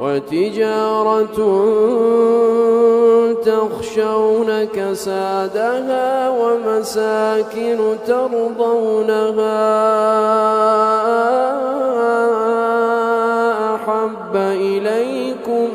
وتجارة تخشون كسادها ومساكن ترضونها أحب إليكم.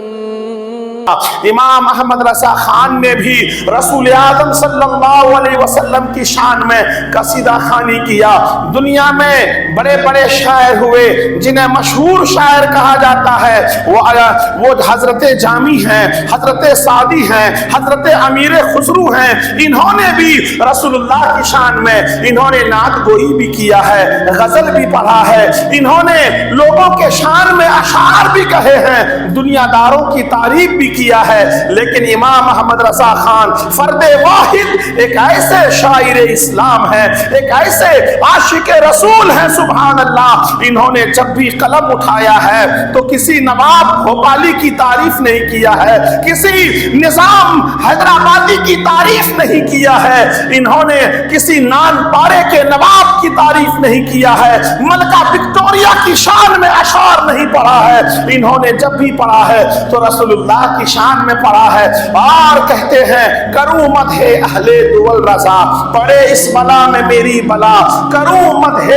امام احمد رضا خان نے بھی رسول اعظم صلی اللہ علیہ وسلم کی شان میں قصیدہ خوانی کیا. دنیا میں بڑے بڑے شاعر ہوئے جنہیں مشہور شاعر کہا جاتا ہے وہ حضرت جامی ہیں، حضرت سعدی ہیں، حضرت امیر خسرو ہیں. انہوں نے بھی رسول اللہ کی شان میں انہوں نے نعت گوئی بھی کیا ہے، غزل بھی پڑھا ہے، انہوں نے لوگوں کے شان میں اشعار بھی کہے ہیں، دنیا داروں کی تعریف بھی کیا ہے. لیکن امام احمد رضا خان فرد واحد ایک ایسے شاعر اسلام ہے، ایک ایسے عاشق رسول ہیں، سبحان اللہ. انہوں نے جب بھی قلم اٹھایا ہے تو کسی نواب بھوپالی کی تعریف نہیں کیا ہے، کسی نظام حیدرآبادی کی تعریف نہیں کیا ہے، انہوں نے کسی نان پارے کے نواب کی تعریف نہیں کیا ہے، ملکہ وکٹوریہ کی شان میں اشعار نہیں پڑھا ہے. انہوں نے جب بھی پڑھا ہے تو رسول اللہ کی شان میں پڑھا ہے. اور کہتے ہیں کروں مدح اہل دول رضا، پڑے اس بلا میں میری بلا، کروں مدح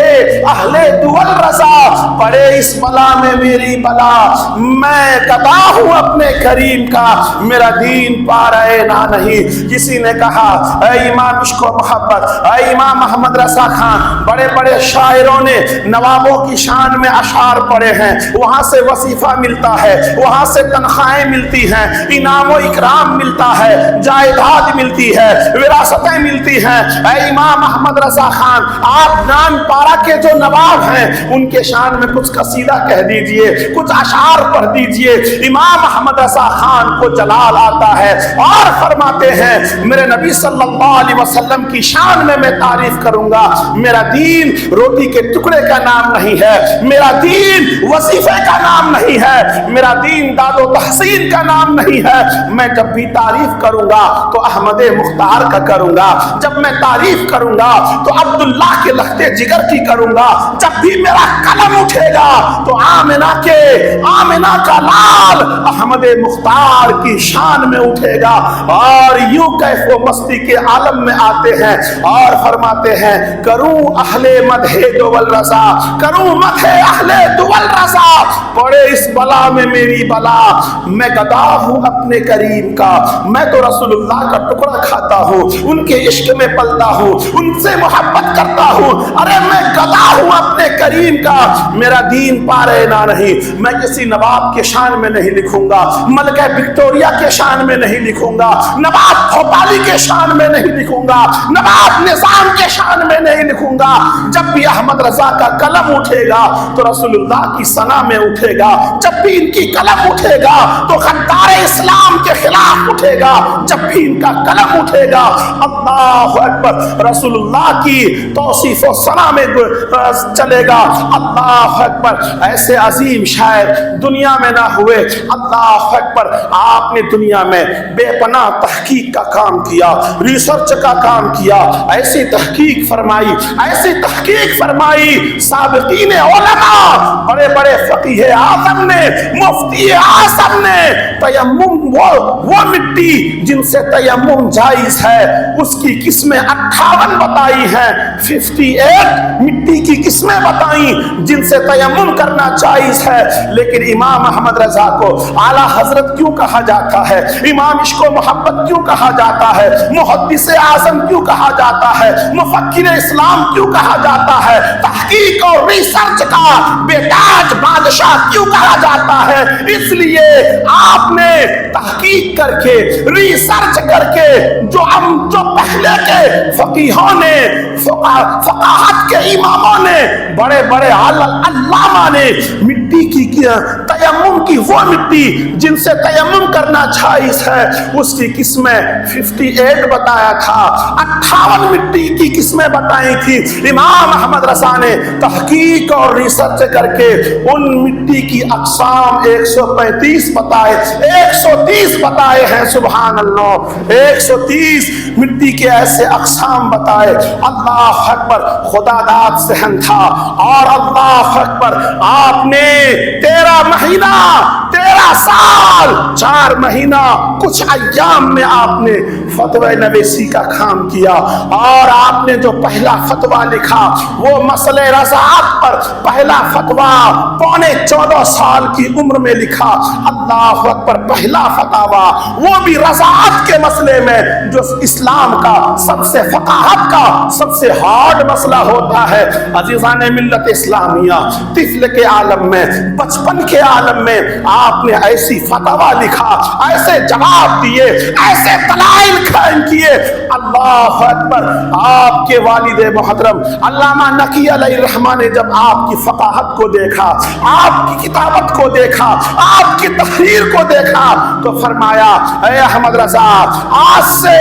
اہل دول رضا، پڑے اس بلا میں میری بلا. میں گدا ہوں اپنے کریم کا، میرا دین پا رہے نہ نہیں. کسی نے کہا اے امام عشق و محبت، اے امام احمد رضا خان، بڑے بڑے شاعروں نے نوابوں کی شان میں اشعار پڑھے ہیں، وہاں سے وظیفہ ملتا ہے، وہاں سے تنخواہیں ملتی ہیں، انعام و اکرام ملتا ہے، جائیداد ملتی ہے، وراثتیں ملتی ہیں. اے امام احمد رضا خان، آپ نان پارا کے جو نواب ہیں ان کے شان میں کچھ قصیدہ کہہ دیجئے، کچھ اشعار پڑھ دیجئے. امام احمد رضا خان کو جلال آتا ہے اور فرماتے ہیں میرے نبی صلی اللہ علیہ وسلم کی شان میں تعریف کروں گا. میرا دین روٹی کے ٹکڑے کا نام نہیں ہے، میرا دین وظیفے کا نام نہیں ہے، میرا دین داد و تحسین کا نام نہیں ہے. میں جب بھی تعریف کروں گا تو احمد مختار کا کروں گا، جب میں تعریف کروں گا تو عبداللہ کے لختے جگر کی کروں گا، جب بھی میرا قلم اٹھے گا تو آمنہ کا لال احمد مختار کی شان میں اٹھے گا. اور یوں کیف و مستی کے عالم میں آتے ہیں اور فرماتے ہیں کروں اہل مدح دول رضا، کروں مدح اہل دول رضا، پڑے اس بلا میں میری بلا. میں گدا ہوں اپنے کریم کا، میں تو رسول اللہ کا ٹکڑا کھاتا ہوں، ان کے عشق میں پلتا ہوں، ان سے محبت کرتا ہوں. ارے میں گدا ہوں اپنے کریم کا، میرا دین پارے نہ نہیں. میں کسی نواب کے شان میں نہیں لکھوں گا، ملکہ وکٹوریہ کے شان میں نہیں لکھوں گا، نواب بھوپالی کے شان میں نہیں لکھوں گا، نواب نظام کے شان میں نہیں لکھوں گا. جب بھی احمد رضا کا قلم اٹھے گا تو رسول اللہ کی ثنا میں اٹھے گا، جب بھی ان کی قلم اٹھے گا تو غدار اسلام کے خلاف اٹھے گا، جب بھی ان کا قلم اٹھے گا اللہ اکبر رسول اللہ کی توصیف و ثنا میں چلے گا. اللہ اکبر، ایسے عظیم شاعر دنیا میں نہ ہوئے. اللہ اکبر، آپ نے دنیا میں بے پناہ تحقیق کا کام کیا، ریسرچ کا کام کیا، ایسی تحقیق فرمائی، ایسی تحقیق فرمائی. سابقین علماء، بڑے بڑے فقیہ اعظم نے، مفتی اعظم نے تیمم، وہ مٹی جن سے تیمم جائز ہے اس کی قسمیں 58 بتائی ہیں، 58 مٹی کی قسمیں بتائیں جن سے تیمم کرنا جائز ہے. لیکن امام احمد رضا کو اعلیٰ حضرت کیوں کہا جاتا ہے؟ امام عشق و محبت کیوں کہا جاتا ہے؟ محدث اعظم کیوں کہا جاتا ہے؟ مفکر اسلام کیوں کہا جاتا ہے؟ تحقیق اور ریسرچ کا بیتاج بادشاہ کیوں کہا جاتا ہے؟ اس لیے آپ نے تحقیق کر کے، ریسرچ کر کے، جو پہلے کے فقیہوں نے، فقاہت کے اماموں نے، بڑے بڑے علامہ نے مٹی کی تیمم کی، وہ مٹی جن سے تیمم کرنا جائز ہے اس کی قسمیں 58 بتایا تھا، 58 مٹی کی قسمیں بتائی تھی. امام احمد رضا نے تحقیق اور ریسرچ کر کے ان مٹی کی اقسام 135 بتائے، 130 بتائے ہیں. سبحان اللہ، 130 مٹی کے ایسے اقسام بتائے. اللہ اکبر، خدا داد صحن تھا. اور اللہ اکبر، آپ نے 13 مہینہ 13 سال 4 مہینہ کچھ ایام میں آپ نے فتوی نویسی کا کام کیا، اور آپ نے جو پہلا فتویٰ لکھا وہ مسئلہ رضاعت پر پہلا فتویٰ 14.25 سال کی عمر میں لکھا۔ اللہ اکبر، پہلا فتویٰ وہ بھی رضاعت کے مسئلے میں، جو اسلام کا سب سے فقاہت کا سب سے ہارڈ مسئلہ ہوتا ہے۔ عزیزان ملت اسلامیہ، طفل کے عالم میں، بچپن کے عالم میں آپ نے ایسی فتویٰ لکھا، ایسے جواب دیے، ایسے دلائل قائم کیے۔ اللہ اکبر، آپ کے والد محترم علامہ نقی علیہ الرحمہ نے جب آپ کی فقاہت کو دیکھا، آپ کی کتابت کو دیکھا، آپ کی تحریر کو دیکھا، تو فرمایا اے احمد رضا، آج سے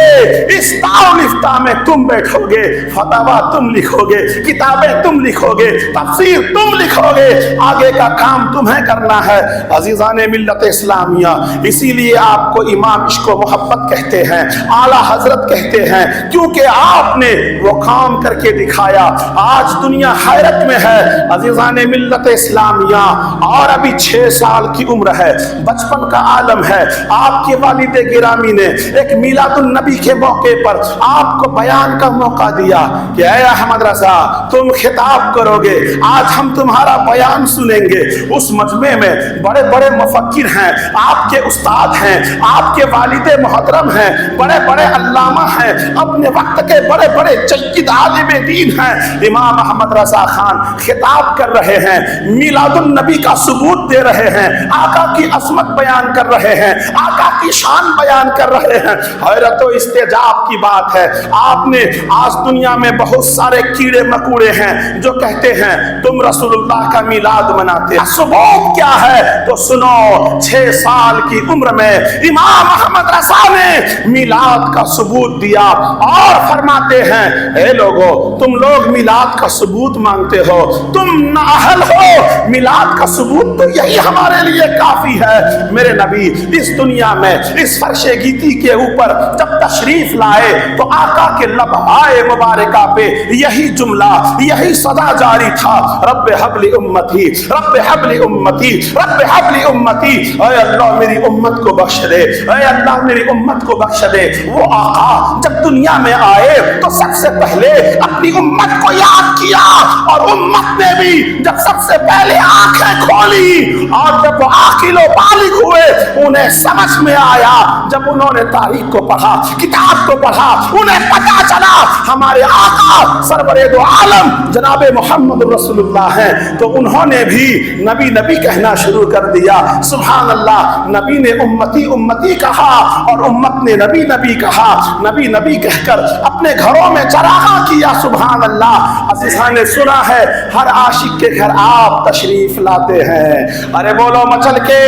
اس دارالفتاء میں تم بیٹھو گے، فتاویٰ تم لکھو گے، کتابیں تم لکھو گے، تفسیر تم لکھو گے، آگے کا کام تمہیں کرنا ہے۔ عزیزان ملت اسلامیہ، اسی لیے آپ کو امام عشق و محبت کہتے ہیں، اعلیٰ حضرت کہتے ہیں، کیونکہ آپ نے وہ کام کر کے دکھایا۔ آج دنیا حیرت میں ہے عزیزان ملت اسلامیہ، اور ابھی 6 سال کی عمر ہے، بچپن کا عالم ہے۔ آپ کے والد گرامی نے ایک میلاد النبی کے موقع پر آپ کو بیان کا موقع دیا کہ اے احمد رضا، تم خطاب کرو گے، آج ہم تمہارا بیان سنیں گے۔ اس مجمع میں بڑے بڑے مفکر ہیں، آپ کے استاد ہیں، آپ کے والد محترم ہیں، بڑے بڑے علامہ ہیں، اپنے وقت کے بڑے بڑے جید عالم دین ہیں۔ امام احمد رضا خان خطاب کر رہے ہیں، میلاد النبی کا ثبوت دے رہے ہیں، آقا کی عظمت بیان کر رہے ہیں، آقا کی شان بیان کر رہے ہیں۔ حیرت و استعجاب کی بات ہے، آپ نے آج دنیا میں بہت سارے کیڑے مکوڑے ہیں جو کہتے ہیں تم رسول اللہ کا میلاد مناتے ہیں، ثبوت کیا ہے؟ تو سنو، 6 سال کی عمر میں امام احمد رضا نے میلاد کا ثبوت دیا، اور فرماتے ہیں اے لوگو، تم لوگ میلاد کا ثبوت مانگتے ہو، تم نااہل ہو، میلاد کا ثبوت تو یہی ہمارے لیے کافی ہے۔ میرے نبی اس دنیا میں اس فرش گیتی کے اوپر جب تشریف لائے تو آقا کے لبہائے مبارکہ پہ یہی جملہ، یہی صدا جاری تھا، رب حب لی امتی، رب حب لی امتی، رب حب لی امتی، اے اللہ میری امت کو بخش دے، اے اللہ میری امت کو بخش دے۔ وہ آقا جب دنیا میں آئے تو سب سے پہلے اپنی امت کو یاد کیا، اور امت نے بھی جب سب سے پہلے آنکھیں کھولی، اور جب وہ عاقل و بالغ ہوئے انہیں سمجھ میں آیا، جب انہوں نے تاریخ کو پڑھا، کتاب کو پڑھا، انہیں پتہ چلا ہمارے آقا سرور دو عالم جناب محمد رسول اللہ ہیں، تو انہوں نے بھی نبی نبی کہنا شروع کر دیا۔ سبحان اللہ، نبی نے امتی امتی کہا اور امت نے نبی نبی کہا، نبی نبی کہہ کر اپنے گھروں میں چراغاں کیا۔ سبحان اللہ، عزیزان نے سنا ہے ہر عاشق کے گھر آپ تشریف لاتے ہیں، ارے بولو مچل کے،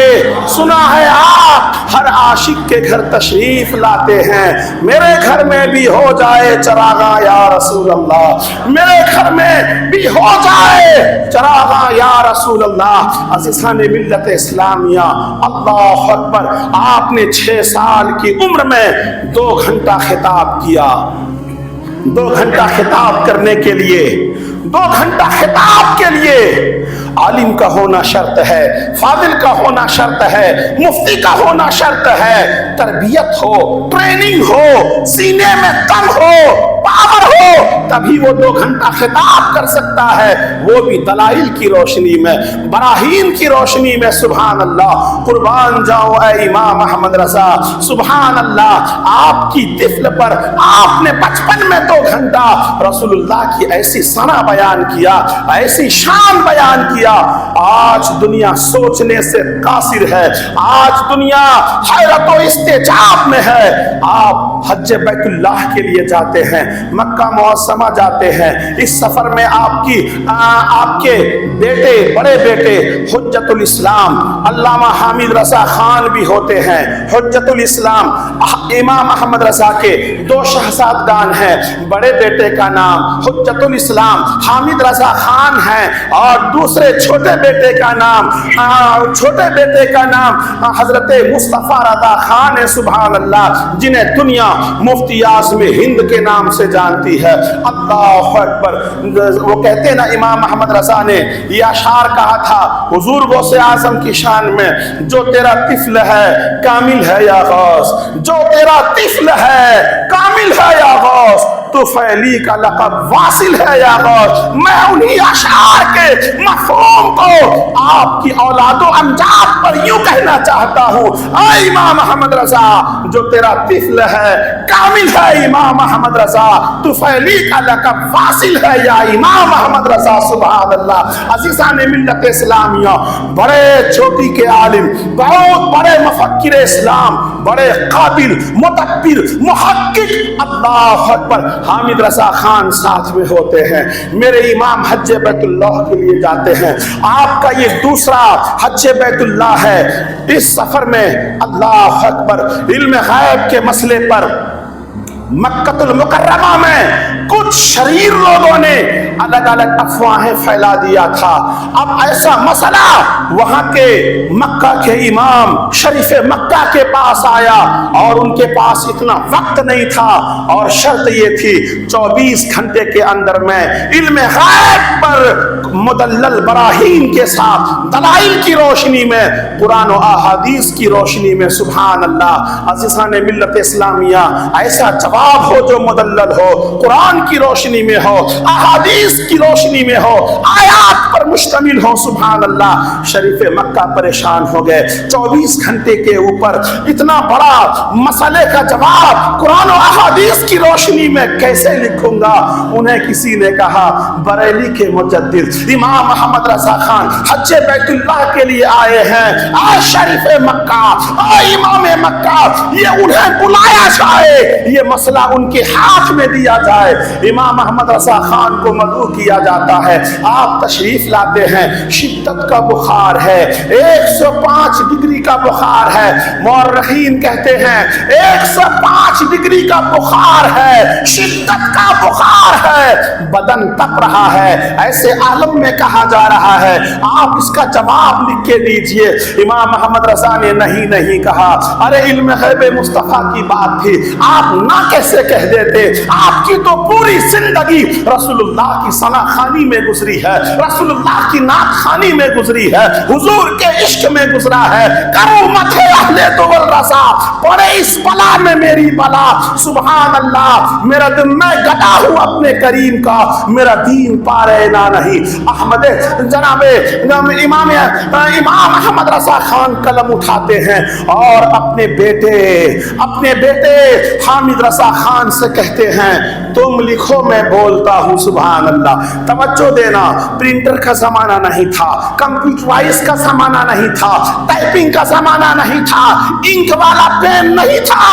سنا ہے آپ ہر عاشق کے گھر تشریف لاتے ہیں۔ میرے گھر میں بھی ہو جائے چراغاں یا رسول اللہ، میرے گھر میں بھی ہو جائے چراغاں یا رسول اللہ۔ عزیزان ملت اسلامیہ، اللہ اکبر، آپ نے 6 سال کی عمر میں 2 گھنٹہ خطاب کیا۔ 2 گھنٹہ خطاب کرنے کے لیے، 2 گھنٹہ خطاب کے لیے عالم کا ہونا شرط ہے، فاضل کا ہونا شرط ہے، مفتی کا ہونا شرط ہے، تربیت ہو، ٹریننگ ہو، سینے میں دم ہو، پاور ہو، تبھی وہ 2 گھنٹہ خطاب کر سکتا ہے، وہ بھی دلائل کی روشنی میں، براہین کی روشنی میں۔ سبحان اللہ، قربان جاؤ اے امام احمد رضا، سبحان اللہ، آپ کی طفل پر آپ نے بچپن میں 2 گھنٹہ رسول اللہ کی ایسی ثنا بیان کیا، ایسی شان بیان کیا۔ آج دنیا سوچنے سے قاصر ہے، آج دنیا حیرت و استعجاب میں ہے۔ آپ حج بیت اللہ کے لیے جاتے ہیں، مکہ معظمہ جاتے ہیں، اس سفر میں آپ کے بیٹے، بڑے بیٹے حجت الاسلام علامہ حامد رضا خان بھی ہوتے ہیں۔ حجت الاسلام امام احمد رضا کے 2 شہزادگان ہیں، بڑے بیٹے کا نام حجت الاسلام حامد رضا خان ہے، اور دوسرے چھوٹے بیٹے کا نام حضرت مصطفیٰ رضا خان ہے۔ سبحان اللہ، جنہیں دنیا مفتی اعظم ہند کے نام سے جانتی ہوتی ہے۔ اللہ اکبر۔ وہ کہتے ہیں نا امام محمد رضا نے یہ اشعار کہا تھا حضور غوث اعظم کی شان میں، جو تیرا طفل ہے کامل ہے یا غوث، جو تیرا طفل ہے کامل ہے یا غوث، تو فعلی کا لقب واصل ہے یا غوث۔ میں انہی اشعار کے مفہوم کو آپ کی اولاد و امجاد پر یوں کہنا چاہتا ہوں، اے امام محمد رضا جو تیرا طفل ہے کامل ہے امام محمد رضا، تو فعلی کا لقب واصل ہے یا امام محمد رضا۔ سبحان اللہ۔ عزیزان ملت اسلامیہ، بڑے چھوٹی کے عالم، بہت بڑے مفکر اسلام، بڑے قابل مدبر محقق، اللہ اکبر، حامد رضا خان ساتھ میں ہوتے ہیں۔ میرے امام حج بیت اللہ کے لیے جاتے ہیں، آپ کا یہ دوسرا حج بیت اللہ ہے۔ اس سفر میں اللہ اکبر علم غیب کے مسئلے پر مکہ المکرمہ میں کچھ شریر لوگوں نے الگ الگ افواہیں پھیلا دیا تھا۔ اب ایسا مسئلہ وہاں کے مکہ کے امام شریف مکہ کے پاس آیا، اور ان کے پاس اتنا وقت نہیں تھا، اور شرط یہ تھی 24 گھنٹے کے اندر میں علم غیب پر مدلل براہین کے ساتھ دلائل کی روشنی میں، قرآن و احادیث کی روشنی میں، سبحان اللہ۔ عزیزان ملت اسلامیہ، ایسا جواب ہو جو مدلل ہو، قرآن کی روشنی میں ہو، احادیث کی روشنی میں ہو، آیات پر مشتمل ہو، سبحان اللہ۔ شریف مکہ پریشان ہو گئے، 24 گھنٹے کے اوپر اتنا بڑا مسئلے کا جواب قرآن و احادیث کی روشنی میں کیسے لکھوں گا؟ انہیں کسی نے کہا بریلی کے مجدد امام محمد رضا خان حج بیت اللہ کے لیے آئے ہیں، آج شریف مکہ، آج امام مکہ، یہ انہیں بلایا جائے، یہ مسئلہ ان کے ہاتھ میں دیا جائے۔ امام محمد رضا خان کو مدعو کیا جاتا ہے، آپ تشریف لاتے ہیں، شدت کا بخار ہے، 105 ڈگری کا بخار ہے، مورخین کہتے ہیں 105 ڈگری کا بخار ہے، شدت کا بخار ہے، بدن تپ رہا ہے، ایسے عالم میں کہا جا رہا ہے، آپ اس کا جواب لکھ کے دیجئے۔ امام محمد رضا نے نہیں کہا، ارے علم غیب مصطفیٰ کی بات تھی، آپ نہ کیسے کہہ دیتے؟ آپ کی تو پوری زندگی رسول اللہ کی ثنا خوانی میں گزری ہے، رسول اللہ کی نعت خوانی میں گزری ہے، حضور کے عشق میں گزرا ہے۔ کرو مت اہل دول رضا، پڑے اس بلا میں میری بلا، سبحان اللہ۔ میرا دن میں گدا ہوں اپنے کریم کا، میرا دین پارے نہ نہیں۔ احمد جناب امام احمد رضا خان قلم اٹھاتے ہیں اور اپنے بیٹے حامد رضا خان سے کہتے ہیں تم لکھو میں بولتا ہوں، سبحان اللہ۔ توجہ دینا، پرنٹر کا زمانہ نہیں تھا، کمپیوٹرائز کا زمانہ نہیں تھا، ٹائپنگ کا زمانہ نہیں تھا، انک والا پین نہیں تھا۔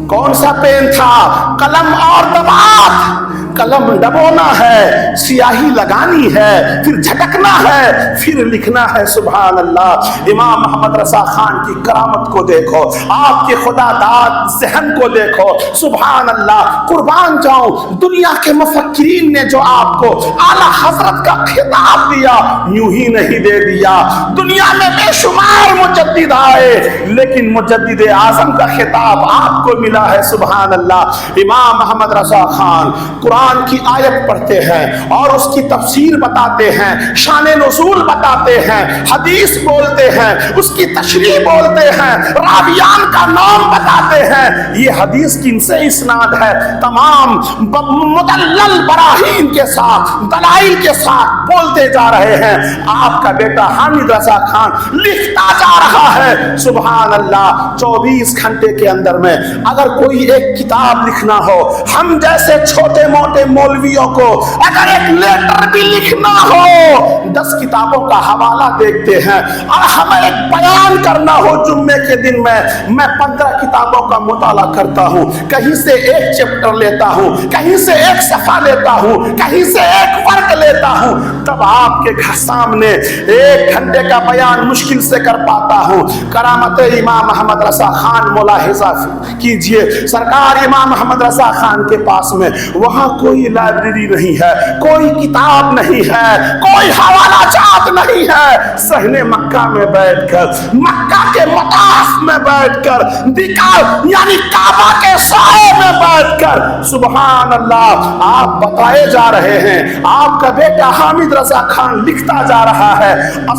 کون سا پین تھا؟ قلم اور دبات۔ قلم ڈبونا ہے، سیاہی لگانی ہے، پھر جھٹکنا ہے، پھر لکھنا ہے، سبحان اللہ۔ امام محمد رضا خان کی کرامت کو دیکھو، آپ کے خدا داد ذہن کو دیکھو، سبحان اللہ۔ قربان جاؤں، دنیا کے مفکرین نے جو آپ کو اعلیٰ حضرت کا خطاب دیا، یوں ہی نہیں دے دیا۔ دنیا میں بے شمار مجدد آئے، لیکن مجدد اعظم کا خطاب آپ کو ملا ہے، سبحان اللہ۔ امام محمد رضا خان قرآن کی آیت پڑھتے ہیں اور اس کی تفسیر بتاتے ہیں، شان نزول بتاتے ہیں، حدیث بولتے ہیں، اس کی تشریح بولتے ہیں، راویان کا نام بتاتے ہیں۔ یہ حدیث کن سے اسناد ہے؟ تمام مدلل براہین کے ساتھ، دلائل کے ساتھ بولتے جا رہے ہیں۔ آپ کا بیٹا حامد رضا خان لکھتا جا رہا ہے، سبحان اللہ۔ 24 گھنٹے کے اندر میں اگر کوئی ایک کتاب لکھنا ہو، ہم جیسے چھوٹے موٹے مولویوں کو اگر ایک لیٹر بھی لکھنا ہو، 10 کتابوں کا حوالہ دیکھتے ہیں، اور ہمیں ایک بیان کرنا ہو جمعے کے دن میں 15 کتابوں کا مطالعہ کرتا ہوں، کہیں سے ایک چیپٹر لیتا ہوں، کہیں سے ایک صفحہ لیتا ہوں، کہیں سے ایک ورق لیتا ہوں، تب آپ کے سامنے 1 گھنٹے کا بیان مشکل سے کر پاتا ہوں۔ کرامت امام محمد رضا خان ملاحظہ کیجئے، سرکار امام محمد رضا خان کے پاس میں وہاں کوئی لائبریری نہیں ہے، کوئی کتاب نہیں ہے، کوئی حوالہ جات نہیں ہے۔ صحن مکہ میں بیٹھ کر مکہ کے طاف میں بیٹھ کر یعنی کعبہ کے سائے میں بیٹھ کر سبحان اللہ آپ بتائے جا رہے ہیں. آپ کا بیٹا حامد رضا خان لکھتا جا رہا ہے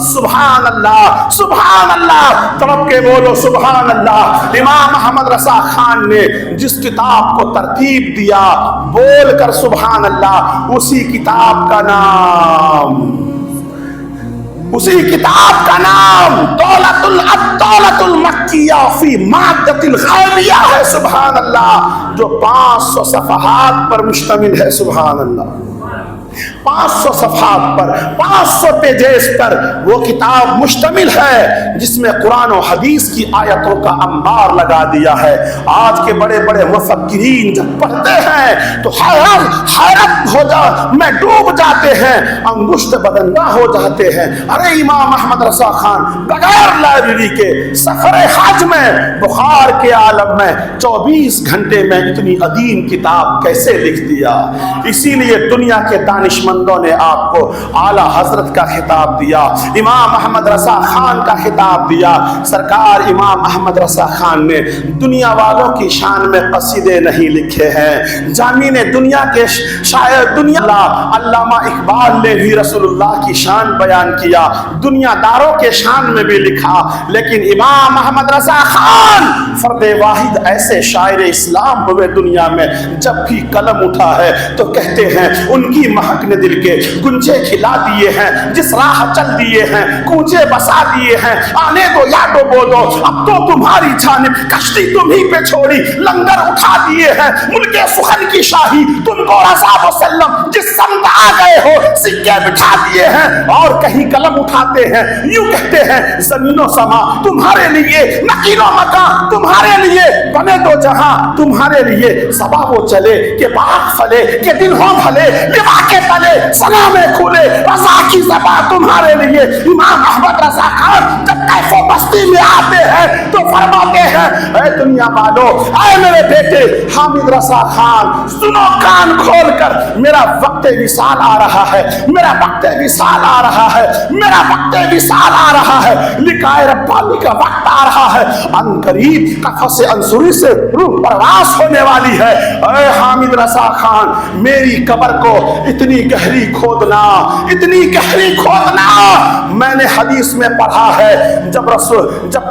سبحان اللہ سبحان اللہ. تڑپ کے بولو سبحان اللہ. امام احمد رضا خان نے جس کتاب کو ترتیب دیا بول کر سبحان اللہ, اسی کتاب کا نام دولت المکیہ فی مادۃ الغیبیہ ہے سبحان اللہ, جو 500 صفحات پر مشتمل ہے سبحان اللہ. 500 صفحات پر 500 پیجز پر وہ کتاب مشتمل ہے جس میں قرآن و حدیث کی آیتوں کا انبار لگا دیا ہے. آج کے بڑے بڑے مفکرین جب پڑھتے ہیں تو حیرت میں ڈوب جاتے ہیں, انگشت بدنگاہ ہو جاتے ہیں. ارے امام احمد رضا خان بغیر لائبریری کے سفر حج میں بخار کے عالم میں 24 گھنٹے میں اتنی عظیم کتاب کیسے لکھ دیا. اسی لیے دنیا کے دانشمندوں نے آپ کو اعلیٰ حضرت کا خطاب دیا, امام احمد رضا خان کا خطاب دیا. سرکار امام احمد رضا خان نے دنیا والوں کی شان میں قصیدے نہیں لکھے ہیں. جامعین دنیا کے شاعر علامہ اقبال نے بھی رسول اللہ کی شان بیان کیا, دنیا داروں کے شان میں بھی لکھا, لیکن امام احمد رضا خان فرد واحد ایسے شاعر اسلام ہوئے دنیا میں, جب بھی قلم اٹھا ہے تو کہتے ہیں ان کی مہک نے دل کے گنجے کھلا دیے ہیں, جس راہ چل دیے ہیں کوچے بسا دیے ہیں. آنے دو یادو بولو اب تو تمہاری جانب کشتی تمہیں پہ چھوڑی, لنگر اٹھا دیے ہیں ملک سخن کی شاہی تم کو رضا وسلم جس سمت آ گئے ہو سکے بٹھا دیے ہیں. اور کہیں قلم اٹھاتے ہیں یوں کہتے ہیں زمین و سما تمہارے لیے, نقیل و مکان تمہارے لیے, بنے دو جہاں تمہارے لیے. صبا وہ چلے کہ باغ پھلے کہ دل ہو بھلے, لوا کے تلے سلام کھلے, رضا کی زبان تمہارے لیے. امام احمد رضا خان جب طیف و بستی میں آتے ہیں تو فرماتے ہیں اے دنیا والو, اے میرے بیٹے حامد رضا خان سنو کان کھول کر, میرا وقت وصال آ رہا ہے, میرا وقت وصال آ رہا ہے, میرا وقت وصال آ رہا ہے. لقائے ربانی کا وقت آ رہا ہے, ان قریب قفس انصری سے روح پرواز ہونے والی ہے. اے حامد رضا خان میری قبر کو اتنی گہری کھودنا, اتنی گہری کھودنا. میں نے حدیث میں پڑھا ہے جب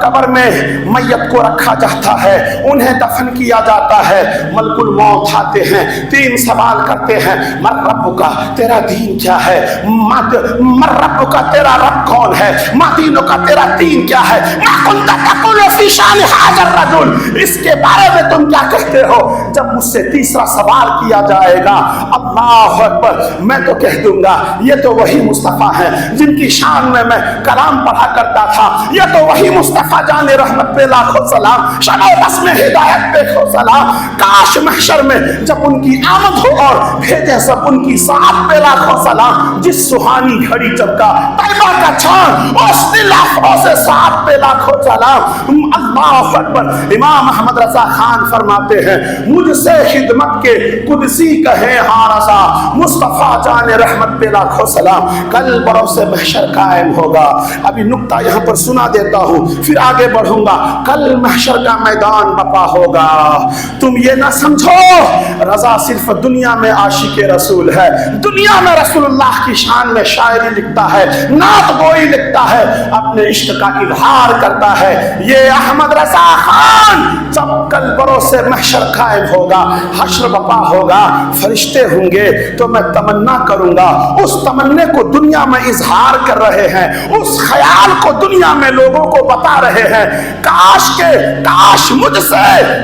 قبر میں میت کو رکھا جاتا ہے, انہیں دفن کیا جاتا ہے, ملک الموت آتے ہیں, 3 سوال کرتے ہیں, مر رب کا تیرا دین کیا ہے, مر رب کا تیرا رب کون ہے, ما دینوں کا تیرا دین کیا ہے, ما کنت تقول فی شان ھذا الرجل, اس کے بارے میں تم کیا کہتے ہو. جب مجھ سے تیسرا سوال کیا جائے گا اللہ اکبر, میں تو کہہ دوں گا یہ تو وہی مصطفیٰ ہیں جن کی شان میں کلام پڑھا کرتا تھا, یہ تو وہی مصطفیٰ جان رحمت پہ لاکھوں سلام, شمع بس میں ہدایت پہ کھو سلام. کاش محشر میں جب ان کی آمد ہو اور بھیجے سب ان کی ساتھ پہ لاکھوں سلام. جس سہانی گھڑی چمکا طیبہ کا چاند, اس دل افروں سے ساتھ پہ لاکھوں سلام. اللہ اکبر. امام احمد رضا خان فرماتے ہیں مجھ سے خدمت کے قدسی کہیں ہاں رضا, مصطفیٰ جان رحمت پہ لاکھوں سلام. کل بروز محشر قائم ہوگا. ابھی نکتہ یہاں پر سنا دیتا ہوں پھر آگے بڑھوں گا. کل محشر کا میدان بپا ہوگا. تم یہ نہ سمجھو رضا صرف دنیا میں عاشق رسول ہے, دنیا میں رسول اللہ کی شان میں شاعری لکھتا ہے, نعت گوئی لکھتا ہے, اپنے عشق کا اظہار کرتا ہے. یہ احمد رضا خان جب کل بروز محشر قائم ہوگا, حشر بپا ہوگا, فرشتے ہوں گے تو میں تمنا کروں گا, اس تمنے کو دنیا میں اظہار کر رہے ہیں, اس خیال کو دنیا میں لوگوں کو بتا رہے ہیں. کاش مجھ سے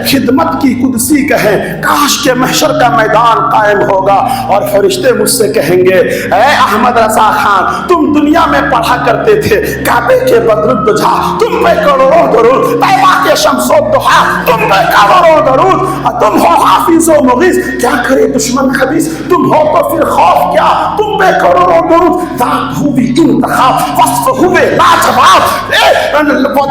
خدمت کی قدسی کہیں, کاش کے محشر کا میدان قائم ہوگا اور فرشتے مجھ سے کہیں گے اے احمد رضا خان تم دنیا میں پڑھا کرتے تھے کعبے کے بدر الدجا, تم پہ کروڑوں درود, طیبہ کے شمس و ضحا, تم پہ کروڑوں درود, تم ہو حافظ و مغیث, کیا کرے دشمن خبیث, تم ہو تو پھر خوف کیا, تم پہ کروڑوں درود. ذات ہوئی انتخاب, وصف ہوئے لاجواب,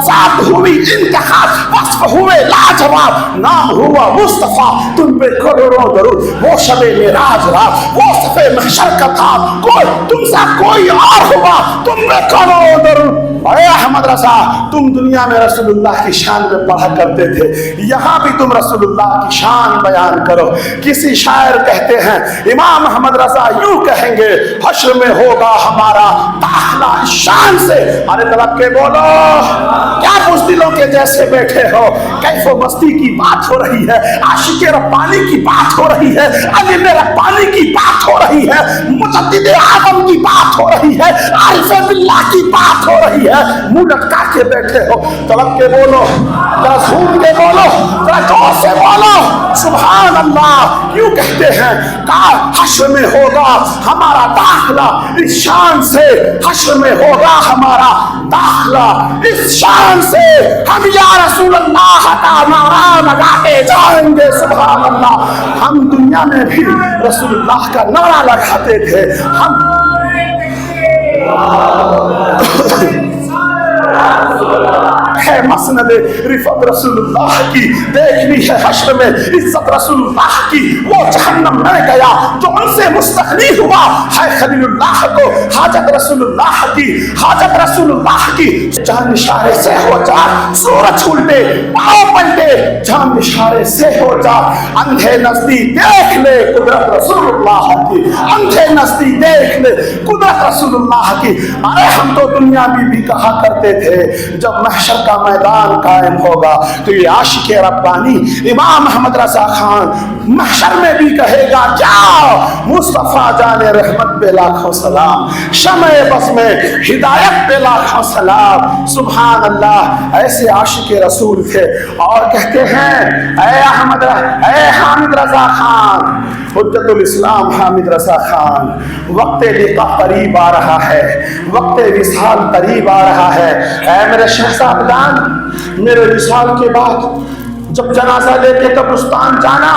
ذات ہوئی انتخاب, وصف ہوئے لاجواب, نام ہوا مصطفیٰ, تم پہ کروڑوں درود. وہ شب معراج رات, وہ صف محشر کا تھا, کوئی تم سا کوئی اور ہوا, تم پہ کروڑوں درود. اے احمد رضا تم دنیا میں رسول اللہ کی شان میں پڑھا کرتے تھے، یہاں بھی تم رسول اللہ کی شان بیان کرو۔ کسی شاعر کہتے ہیں امام احمد رضا یوں کہیں گے حشر میں ہوگا ہمارا داخلہ شان سے۔ ارے طلب کے بولو، کیا بزدلوں کے جیسے بیٹھے ہو؟ کیف و مستی کی بات ہو رہی ہے، عاشق ربانی کی بات ہو رہی ہے، علم ربانی کی بات ہو رہی ہے، مجدد اعظم کی بات ہو رہی ہے، عارف باللہ کی بات ہو رہی ہے، منہ لٹکا کے بیٹھے ہو۔ طلب کے بولو، ذرا جھوم کے بولو، ذرا زور سے بولو سبحان اللہ۔ کیوں کہتے ہیں حشر میں ہوگا ہمارا داخلہ اس شان سے، حشر میں ہوگا ہمارا داخلہ اس شان سے، ہم یا رسول اللہ کا نعرہ لگاتے جائیں گے سبحان اللہ۔ ہم دنیا میں بھی رسول اللہ کا نعرہ لگاتے تھے، ہم ہے مسند رفعت رسول اللہ کی، دیکھنی ہے حشر میں عزت رسول اللہ کی۔ وہ جہنم میں گیا جو ان سے مستغنی ہوا ہے خلیل اللہ کو حاجت رسول اللہ کی، حاجت رسول اللہ کی۔ جان اشارے سے ہو جا سورج الٹے پاؤں پلٹے، جان اشارے سے ہو جا اندھے نزدیک دیکھ لے قدرت رسول اللہ کی، اندھے نزدیک دیکھ لے قدرت رسول اللہ کی۔ ارے ہم تو دنیا میں بھی کہا کرتے تھے جب محشر کا میدان قائم ہوگا تو یہ عاشق ربانی امام احمد رضا خان محشر میں بھی کہے گا کیا مصطفیٰ جان رحمت پہ لاکھوں سلام، شمع بس میں ہدایت پہ لاکھوں سلام۔ سبحان اللہ، ایسے عاشق رسول تھے۔ اور کہتے ہیں اے حامد رضا خان، حجت الاسلام حامد رضا خان، وقت لقاء قریب آ رہا ہے، وقت وصال قریب آ رہا ہے۔ اے میرے شہزادگان، میرے وصال کے بعد جب جنازہ لے کے قبرستان جانا،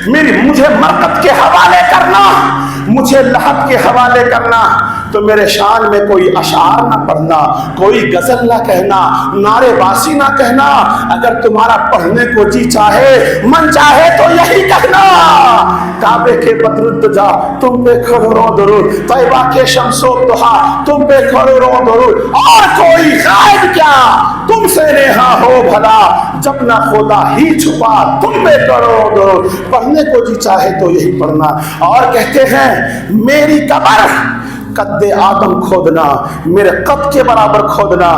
مجھے مرقد کے حوالے کرنا، مجھے لحد کے حوالے کرنا، تو میرے شان میں کوئی اشعار نہ پڑھنا، کوئی غزل نہ کہنا، نعرے باسی نہ کہنا۔ اگر تمہارا پڑھنے کو جی چاہے، من چاہے تو یہی کہنا، کعبے کے بدرد جا تم پہ کروڑوں درود، طیبہ کے شمس و ضحیٰ تم پہ کروڑوں درود، اور کوئی غائب کیا تم سے نیہا ہو بھلا، جب نہ خدا ہی چھپا تم پہ کروڑوں درود۔ پڑھنے کو جی چاہے تو یہی پڑھنا۔ اور کہتے ہیں میری قبر قد آدم کھودنا، میرے قد کے برابر کھودنا۔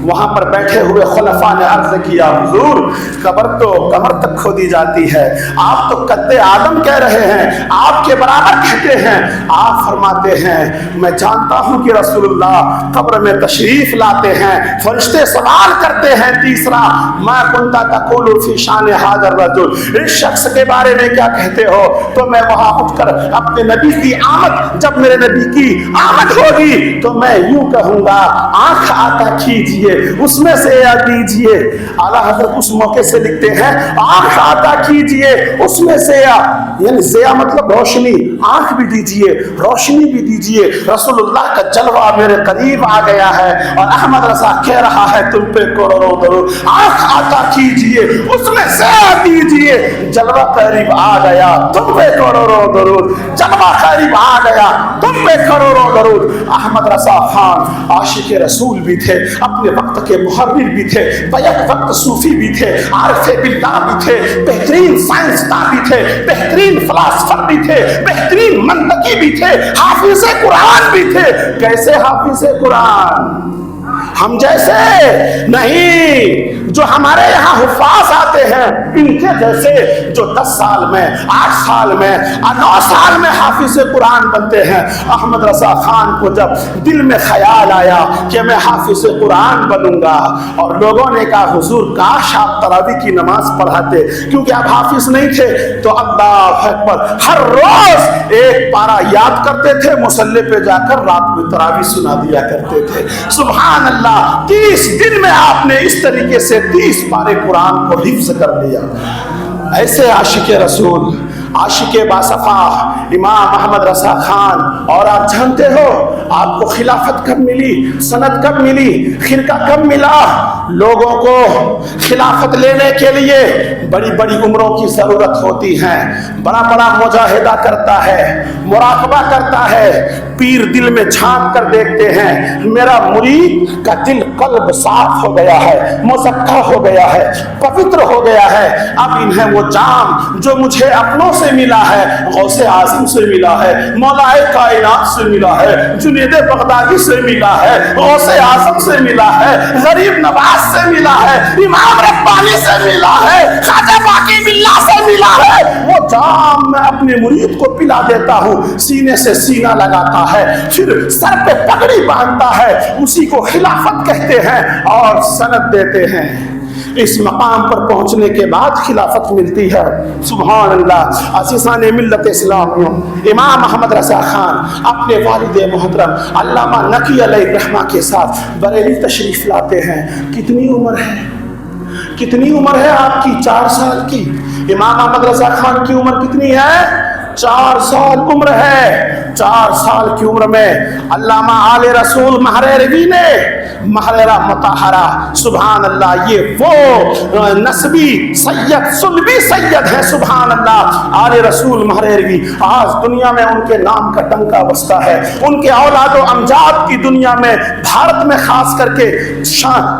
وہاں پر بیٹھے ہوئے خلفاء نے عرض کیا حضور قبر تو کمر تک کھودی جاتی ہے، آپ تو قد آدم کہہ رہے ہیں، آپ کے برابر کہتے ہیں۔ آپ فرماتے ہیں میں جانتا ہوں کہ رسول اللہ قبر میں تشریف لاتے ہیں، فرشتے سوال کرتے ہیں۔ تیسرا ما کنت تقول فی شان ھذا الرجل، اس شخص کے بارے میں کیا کہتے ہو؟ تو میں وہاں اٹھ کر اپنے نبی کی آمد، جب میرے نبی کی آمد ہوگی تو میں یوں کہوں گا آنکھ آتا کیجئے اس میں سے یا دیجئے۔ اعلیٰ حضرت اس موقع سے لکھتے ہیں آنکھ آتا کیجئے اس میں سے یا، یعنی زیا مطلب روشنی، آنکھ بھی دیجئے روشنی بھی دیجئے۔ رسول اللہ کا جلوہ میرے قریب آ گیا ہے اور احمد رضا کہہ رہا ہے تم پہ کروڑوں درود، آنکھ آتا کیجئے اس میں سے یا دیجئے۔ جلوہ قریب آ گیا تم پہ کروڑوں درود، جلوہ قریب آ گیا تم پہ کروڑوں درود۔ احمد رضا خان عاشق رسول بھی تھے، اپنے وقت کے محرر بھی تھے، بیک وقت صوفی بھی تھے، عارف باللہ بھی تھے، بہترین سائنسداں بھی تھے، بہترین فلاسفر بھی تھے، بہترین منطقی بھی تھے، حافظ قرآن بھی تھے۔ کیسے حافظ قرآن؟ ہم جیسے نہیں، جو ہمارے یہاں حفاظ آتے ہیں ان کے جیسے، جو 10 سال میں 8 سال میں 9 سال میں حافظ قرآن بنتے ہیں۔ احمد رضا خان کو جب دل میں خیال آیا کہ میں حافظ قرآن بنوں گا، اور لوگوں نے کہا حضور کاش آپ تراویح کی نماز پڑھاتے، کیونکہ آپ حافظ نہیں تھے، تو اللہ اکبر ہر روز ایک پارا یاد کرتے تھے، مصلی پہ جا کر رات میں تراویح سنا دیا کرتے تھے۔ سبحان اللہ، 30 دن میں آپ نے اس طریقے سے 30 پارے قرآن کو حفظ کر لیا۔ ایسے عاشق رسول، عاشق باصفا امام احمد رضا خان۔ اور آپ جانتے ہو آپ کو خلافت کب ملی، سند کب ملی، خرقہ کب ملا؟ لوگوں کو خلافت لینے کے لیے بڑی بڑی عمروں کی ضرورت ہوتی ہے، بڑا بڑا مجاہدہ کرتا ہے، مراقبہ کرتا ہے، پیر دل میں جھانک کر دیکھتے ہیں میرا مرید کا دل قلب صاف ہو گیا ہے، مزکہ ہو گیا ہے، پوتر ہو گیا ہے، اب انہیں وہ جام جو مجھے اپنوں سے ملا ہے، غوث اعظم سے ملا ہے، مولا کائنات سے ملا ہے، جنید بغدادی سے ملا ہے، غوث اعظم سے ملا ہے، غریب نواز سے ملا ہے، امام ربانی سے ملا ہے، خواجہ باقی باللہ سے ملا ہے، وہ جام میں اپنے مرید کو پلا دیتا ہوں، سینے سے سینہ لگاتا ہے، پھر سر پہ پگڑی باندھتا ہے، اسی کو خلافت کہتے ہیں اور سند دیتے ہیں۔ اس مقام پر پہنچنے کے بعد خلافت ملتی ہے۔ سبحان اللہ۔ عزیزان ملت اسلامیوں، امام احمد رضا خان اپنے والد محترم علامہ نقی علیہ الرحمہ کے ساتھ بریلی تشریف لاتے ہیں۔ کتنی عمر ہے؟ کتنی عمر ہے آپ کی؟ 4 سال کی۔ امام احمد رضا خان کی عمر کتنی ہے؟ 4 سال عمر ہے۔ 4 سال کی عمر میں علامہ آل رسول محرروی نے محررہ مطہرہ، سبحان اللہ، یہ وہ نسبی سید سلبی سید ہیں، سبحان اللہ، آل رسول محرروی، آج دنیا میں ان کے نام کا ڈنکا بستا ہے، ان کے اولاد و امجاد کی دنیا میں، بھارت میں خاص کر کے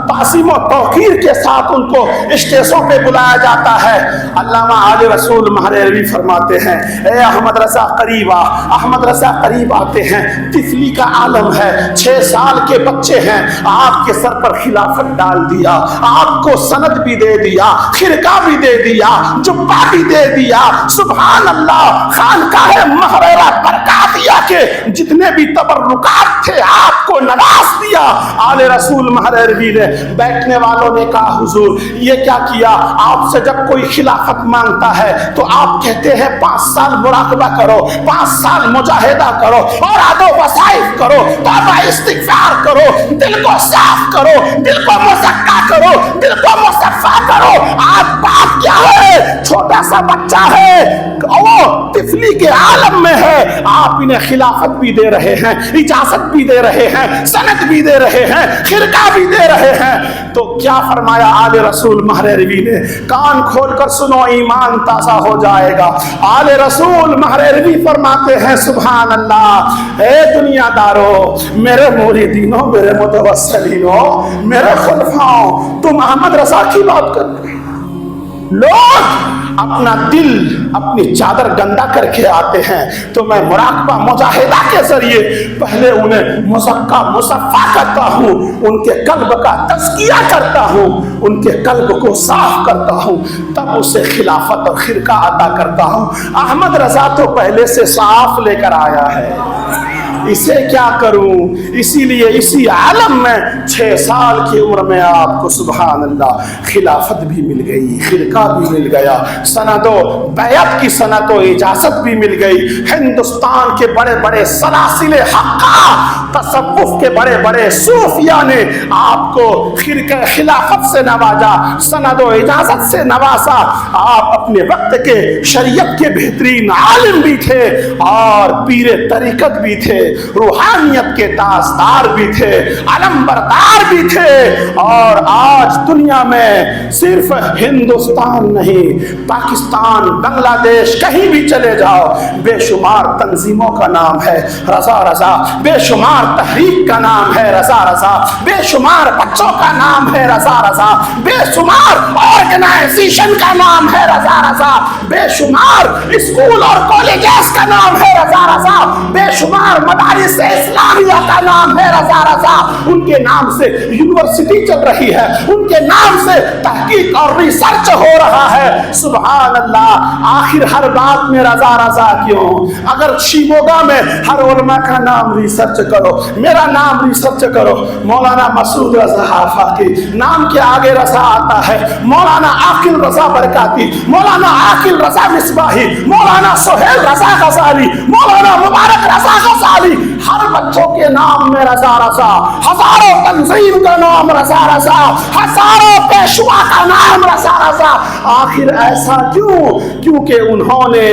تعظیم و توقیر کے ساتھ ان کو اسٹیجوں پہ بلایا جاتا ہے۔ علامہ آل رسول محرروی فرماتے ہیں، اے احمد رضا قریب آ۔ احمد رضا قریب آتے ہیں، طفلی کا عالم ہے، 6 سال کے بچے ہیں، آپ کے سر پر خلافت ڈال دیا، آپ کو سند بھی دے دیا، خرقہ بھی دے دیا، جبہ بھی دے دیا، سبحان اللہ، خانقاہ محررہ برکاتیہ کے جتنے بھی تبرکات تھے آپ کو نواز دیا۔ آل رسول محرروی نے، بیٹھنے والوں نے کہا حضور یہ کیا کیا؟ آپ سے جب کوئی خلافت مانگتا ہے تو آپ کہتے ہیں 5 سال مراقبہ کرو، 5 سال مجاہدہ کرو، اور آدو وظائف کرو، توبہ استغفار کرو، دل کو صاف کرو، دل کو مزکہ کرو، دل کو مصفا کرو۔ آج بات کیا ہے؟ چھوٹا سا بچہ ہے، وہ طفلی کے عالم میں ہے، آپ انہیں خلافت بھی دے رہے ہیں، اجازت بھی دے رہے ہیں، سند بھی دے رہے ہیں، خرقہ بھی دے رہے ہیں۔ تو کیا فرمایا آل رسول محرروی نے؟ کان کھول کر سنو، ایمان تازہ ہو جائے گا۔ آل رسول محرروی فرماتے ہیں، سبحان اللہ، اے دنیا دارو، میرے موریدینوں، میرے متوسلینوں، میرے خلفاؤں، تم احمد رضا کی بات کرتے ہیں۔ لوگ اپنا دل، اپنی چادر گندا کر کے آتے ہیں تو میں مراقبہ مجاہدہ کے ذریعے پہلے انہیں مزکہ مصفا کرتا ہوں، ان کے قلب کا تزکیہ کرتا ہوں، ان کے قلب کو صاف کرتا ہوں، تب اسے خلافت اور خرقہ عطا کرتا ہوں۔ احمد رضا تو پہلے سے صاف لے کر آیا ہے، اسے کیا کروں؟ اسی لیے اسی عالم میں 6 سال کی عمر میں آپ کو سبحان اللہ خلافت بھی مل گئی، خرقہ بھی مل گیا، سند و بیعت کی سند و اجازت بھی مل گئی۔ ہندوستان کے بڑے بڑے سلاسل حقہ، تصوف کے بڑے بڑے صوفیاء نے آپ کو خرقہ خلافت سے نوازا، سند و اجازت سے نوازا۔ آپ اپنے وقت کے شریعت کے بہترین عالم بھی تھے اور پیر طریقت بھی تھے، روحانیت کے تاجدار بھی تھے، علم بردار بھی تھے، اور آج دنیا میں صرف ہندوستان نہیں، پاکستان، بنگلہ دیش، کہیں بھی چلے جاؤ، بے شمار تنظیموں کا نام ہے رضا رضا، بے شمار تحریک کا نام ہے رضا رضا، بے شمار بچوں کا نام ہے رضا رضا، بے شمار آرگنائزیشن کا نام ہے رضا رضا، بے شمار اسکول اور کالجز کا نام ہے رضا رضا، بے شمار مدارس اسلامیہ کا نام ہے رضا رضا، ان کے نام سے یونیورسٹی چل رہی ہے، ان کے نام سے تحقیق اور ریسرچ ہو رہا ہے، سبحان اللہ۔ آخر ہر بات میں رضا رضا کیوں؟ اگر شیموگا میں ہر علماء کا نام ریسرچ کرو، میرا نام ریسرچ کرو، مولانا مسعود رضا آفاقی نام کے آگے رضا آتا ہے، مولانا عاقل رضا برکاتی، مولانا عاقل رضا مصباحی، مولانا سہیل رضا غزالی، مولانا مبارک رضا غزالی، ہر بچوں کے نام میں رضا رضا، ہزاروں تنظیم کا نام رضا رضا، ہزاروں پیشوا کا نام رضا رضا. آخر ایسا کیوں؟ کیونکہ انہوں نے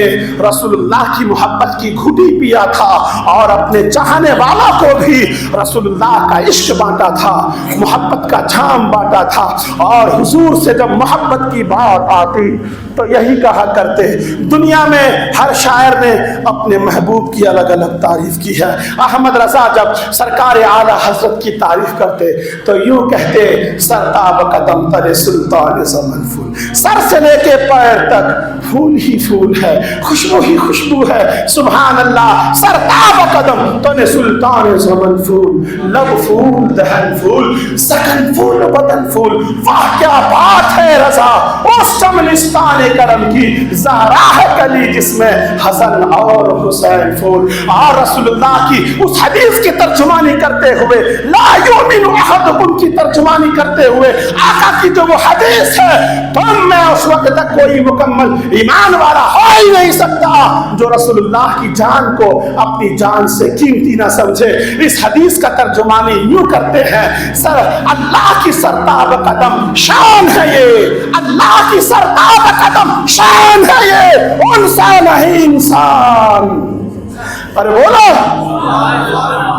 رسول اللہ کی محبت کی گھٹی پیا تھا اور اپنے چاہنے والوں کو بھی رسول اللہ کا عشق بانٹا تھا, محبت کا جام بانٹا تھا. اور حضور سے جب محبت کی بات آتی تو یہی کہا کرتے. دنیا میں ہر شاعر نے اپنے محبوب کی الگ الگ تعریف کی ہے. احمد رضا جب سرکار اعلیٰ حضرت کی تعریف کرتے تو یوں کہتے, سرتاب قدم تر سلطان زمن پھول. سر سے لے کے پیر تک پھول ہی پھول ہے, خوشبو ہی خوشبو ہے. سبحان اللہ. سرتاب قدم تر سلطان زمن پھول, لب پھول دہن پھول, سکن پھول بدن پھول. واہ کیا بات ہے رضا اس چمنستان کرم کی, زہرا ہے کلی جس میں حسن اور حسین پھول. اور رسول اللہ کی اس حدیث کی ترجمانی کرتے ہوئے, لا یؤمن احدکم کی ترجمانی کرتے ہوئے, آقا کی جو وہ حدیث ہے, تم میں اس وقت تک کوئی مکمل ایمان والا ہو ہی نہیں سکتا جو رسول اللہ کی جان کو اپنی جان سے قیمتی نہ سمجھے. اس حدیث کا ترجمانی یوں کرتے ہیں, سر اللہ کی سرتاب قدم شان ہے یہ, اللہ کی سرتاب قدم شان ہے یہ, انسان نہیں انسان. ارے بولو,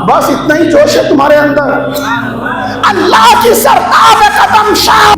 بس اتنا ہی جوش ہے تمہارے اندر. اللہ کی سرتاب قدم شان.